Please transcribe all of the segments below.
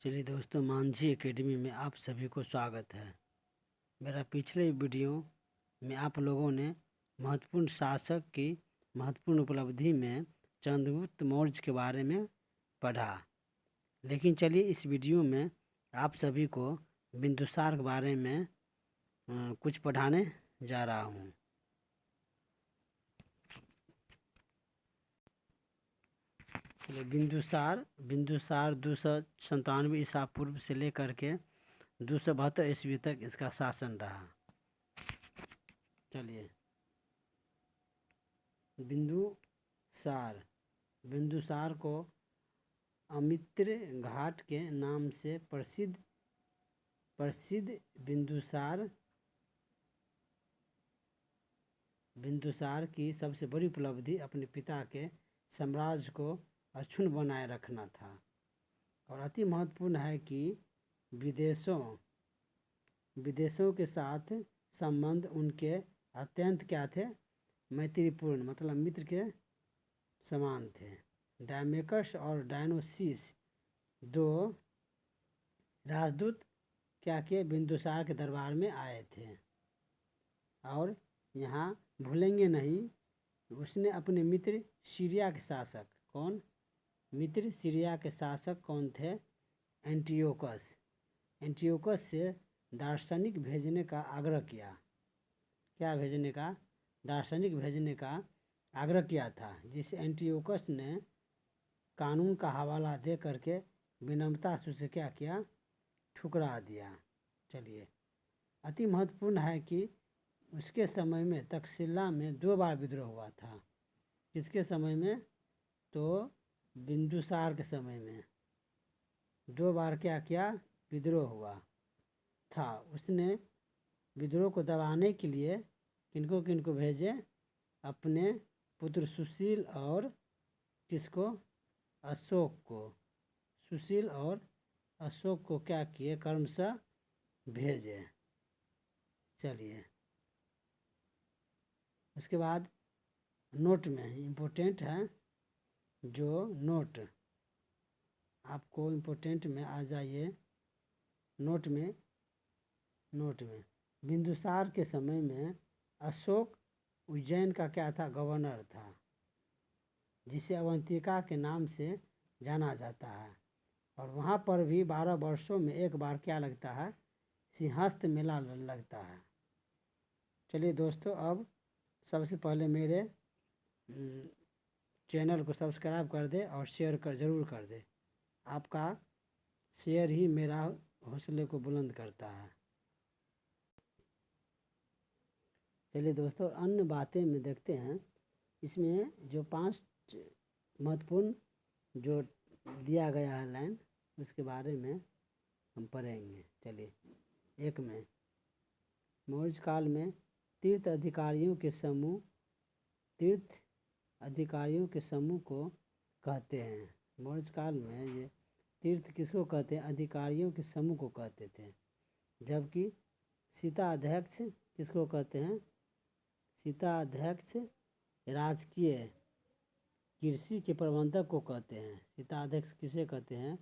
चलिए दोस्तों, मांझी एकेडमी में आप सभी को स्वागत है। मेरा पिछले वीडियो में आप लोगों ने महत्वपूर्ण शासक की महत्वपूर्ण उपलब्धि में चंद्रगुप्त मौर्य के बारे में पढ़ा। लेकिन चलिए इस वीडियो में आप सभी को बिंदुसार के बारे में कुछ पढ़ाने जा रहा हूँ। बिंदुसार 297 ईसा पूर्व से लेकर के 272 ईस्वी तक इसका शासन रहा। चलिए, बिंदुसार को अमित्र घाट के नाम से प्रसिद्ध बिंदुसार की सबसे बड़ी उपलब्धि अपने पिता के साम्राज्य को अक्षुण्ण बनाए रखना था। और अति महत्वपूर्ण है कि विदेशों के साथ संबंध उनके अत्यंत क्या थे, मैत्रीपूर्ण, मतलब मित्र के समान थे। डायमेकस और डायनोसिस दो राजदूत क्या किए, बिंदुसार के दरबार में आए थे। और यहाँ भूलेंगे नहीं, उसने अपने मित्र सीरिया के शासक कौन थे, एंटियोकस से दार्शनिक भेजने का आग्रह किया। दार्शनिक भेजने का आग्रह किया था, जिसे एंटियोकस ने कानून का हवाला दे करके विनम्रता से उसे क्या किया, ठुकरा दिया। चलिए, अति महत्वपूर्ण है कि उसके समय में तक्षशिला में 2 बार विद्रोह हुआ था। किसके समय में? तो बिंदुसार के समय में 2 बार क्या किया, विद्रोह हुआ था। उसने विद्रोह को दबाने के लिए किनको भेजे, अपने पुत्र सुशील और किसको, अशोक को। सुशील और अशोक को क्या किए, क्रमशः भेजे। चलिए, उसके बाद नोट में इम्पोर्टेंट है, जो नोट आपको इम्पोर्टेंट में आ जाइए। नोट में बिंदुसार के समय में अशोक उज्जैन का क्या था, गवर्नर था, जिसे अवंतिका के नाम से जाना जाता है। और वहाँ पर भी 12 वर्षों में एक बार क्या लगता है, सिंहस्थ मेला लगता है। चलिए दोस्तों, अब सबसे पहले मेरे चैनल को सब्सक्राइब कर दे और शेयर ज़रूर कर दे। आपका शेयर ही मेरा हौसले को बुलंद करता है। चलिए दोस्तों, अन्य बातें में देखते हैं। इसमें जो 5 महत्वपूर्ण जो दिया गया है लाइन, उसके बारे में हम पढ़ेंगे। चलिए, 1 में मौर्य काल में तीर्थ अधिकारियों के समूह को कहते हैं। मौर्य काल में ये तीर्थ किसको कहते हैं, अधिकारियों के समूह को कहते थे। जबकि सीताध्यक्ष किसको कहते हैं, सीताध्यक्ष राजकीय कृषि के प्रबंधक को कहते हैं। सीताध्यक्ष किसे कहते हैं,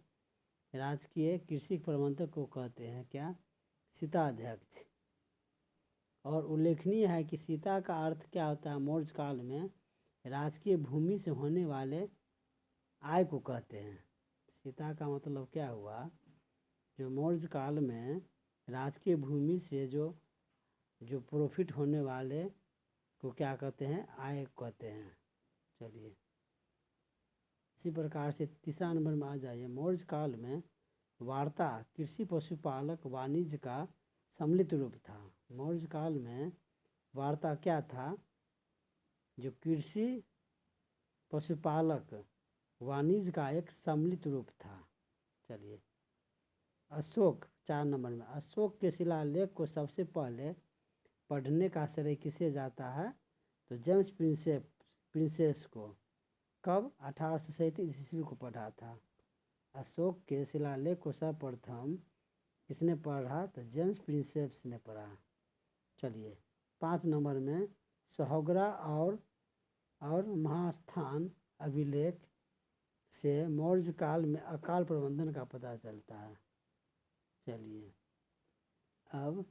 राजकीय कृषि प्रबंधक को कहते हैं क्या, सीताध्यक्ष। और उल्लेखनीय है कि सीता का अर्थ क्या होता है, मौर्य काल में राजकीय भूमि से होने वाले आय को कहते हैं। सीता का मतलब क्या हुआ, जो मौर्य काल में राजकीय भूमि से जो प्रॉफिट होने वाले को क्या कहते हैं, आय कहते हैं। चलिए, इसी प्रकार से 3 नंबर में आ जाइए। मौर्य काल में वार्ता कृषि पशुपालक वाणिज्य का सम्मिलित रूप था। मौर्य काल में वार्ता क्या था, जो कृषि पशुपालक वाणिज्य का एक सम्मिलित रूप था। चलिए, अशोक 4 नंबर में, अशोक के शिलालेख को सबसे पहले पढ़ने का श्रेय किसे जाता है, तो जेम्स प्रिंसेस को। कब? 1837 ईस्वी को पढ़ा था। अशोक के शिलालेख को सर्वप्रथम किसने पढ़ा, तो जेम्स प्रिंसेस ने पढ़ा। चलिए, 5 नंबर में सहोगरा और महास्थान अभिलेख से मौर्य काल में अकाल प्रबंधन का पता चलता है। चलिए, अब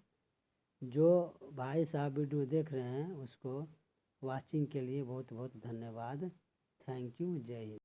जो भाई साहब वीडियो देख रहे हैं उसको वाचिंग के लिए बहुत बहुत धन्यवाद। Thank you. जय हिंद।